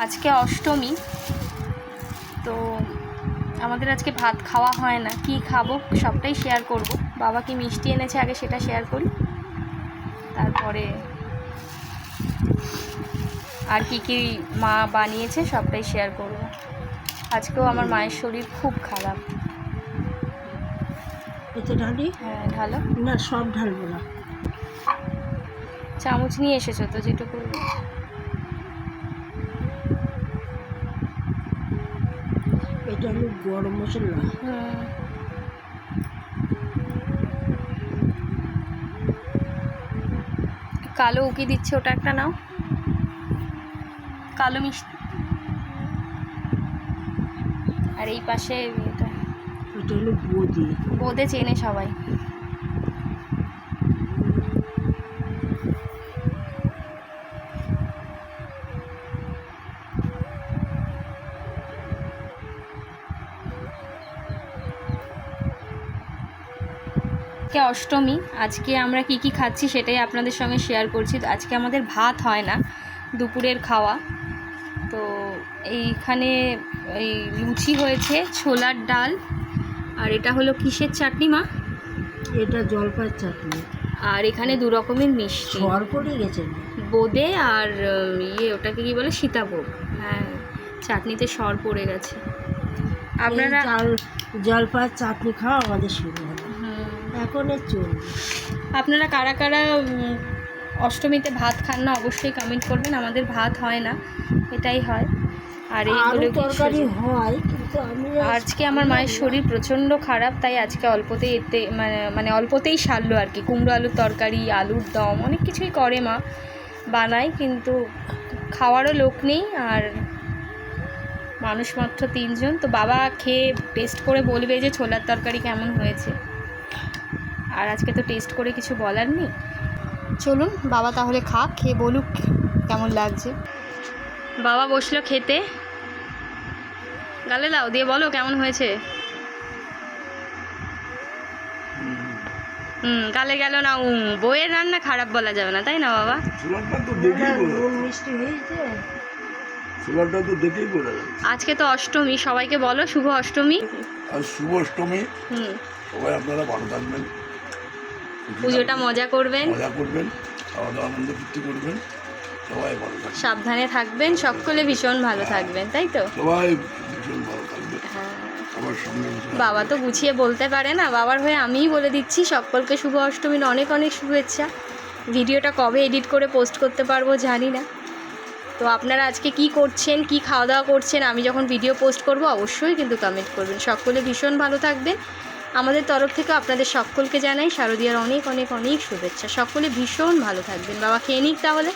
আজকে অষ্টমী, তো আমাদের আজকে ভাত খাওয়া হয় না। কি খাবো সবটাই শেয়ার করব। বাবা কি মিষ্টি এনেছে আগে সেটা শেয়ার করি, তারপরে আর কি কি মা বানিয়েছে সবটাই শেয়ার করব। আজকেও আমার মায়ের শরীর খুব খারাপ। এতে ঢালি? হ্যাঁ ঢালো। না, সব ঢালবো না। চামচ নিয়ে এসেছো তো যেটুকু। এটা হলো গরম মশলা। কালো উকি দিচ্ছে, ওটা একটা নাও। কালো মিষ্টি। আর এই পাশে এটা হলো বোঁদে। বোঁদে চেনে সবাই। আজকে অষ্টমী, আজকে আমরা কি কি খাচ্ছি সেটাই আপনাদের সঙ্গে শেয়ার করছি। আজকে আমাদের ভাত হয় না, দুপুরের খাওয়া। তো এইখানে এই লুচি হয়েছে, ছোলার ডাল, আর এটা হলো কিসের চাটনি মা? এটা জলপাইয়ের চাটনি। আর এখানে দু রকমের মিষ্টি, সর পড়ে গেছে বোঁদে আর ওটাকে কি বলে, সীতাভোগ। হ্যাঁ, চাটনিতে সর পড়ে গেছে। আপনারা জলপাইয়ের চাটনি খাওয়া আমাদের শুরু হলো, এখন চলবে। আপনারা কারা কারা অষ্টমীতে ভাত খান না অবশ্যই কমেন্ট করবেন। আমাদের ভাত হয় না, এটাই হয়। আর এইগুলো তরকারি হয়, কিন্তু আমি আজকে আমার মায়ের শরীর প্রচণ্ড খারাপ, তাই আজকে অল্পতেই মানে অল্পতেই সারলো আর কি। কুমড়ো আলুর তরকারি, আলুর দম, অনেক কিছুই করে মা, বানায়, কিন্তু খাওয়ারও লোক নেই। আর মানুষ মাত্র 3 জন। তো বাবা খেয়ে টেস্ট করে বলবে যে ছোলার তরকারি কেমন হয়েছে। আর আজকে তো টেস্ট করে কিছু বলার নেই। চলুন বাবা তাহলে খাক, খেয়ে বলুক কেমন লাগছে। বাবা বসলো খেতে, গালে দাও, দিয়ে বলো কেমন হয়েছে। গালে গেল না। বইয়ের রান্না খারাপ বলা যাবে না, তাই না বাবা? মিষ্টি হয়েছে। আজকে তো অষ্টমী, সবাইকে বলো শুভ অষ্টমী। আজ শুভ অষ্টমী। সবাই আপনারা ভালো থাকবেন, পুজোটা মজা করবেন, খাওয়া দাওয়া আনন্দ ফুর্তি করবেন, সবাই ভালো থাকবেন, সাবধানে থাকবেন, সকলে ভীষণ ভালো থাকবেন, তাই তো? সবাই ভীষণ ভালো থাকবেন। সবার সামনে বাবা তো গুছিয়ে বলতে পারে না, বাবার হয়ে আমিই বলে দিচ্ছি সকলকে শুভ অষ্টমীর অনেক অনেক শুভেচ্ছা। ভিডিওটা কবে এডিট করে পোস্ট করতে পারবো জানি না। তো আপনারা আজকে কি করছেন, কি খাওয়া দাওয়া করছেন, আমি যখন ভিডিও পোস্ট করব অবশ্যই কিন্তু কমেন্ট করবেন। সকলে ভীষণ ভালো থাকবেন। আমাদের তরফ থেকে আপনাদের সকলকে জানাই শারদীয়ার অনেক অনেক অনেক শুভেচ্ছা। সকলে ভীষণ ভালো থাকবেন। বাবা খেয়ে নিক তাহলে।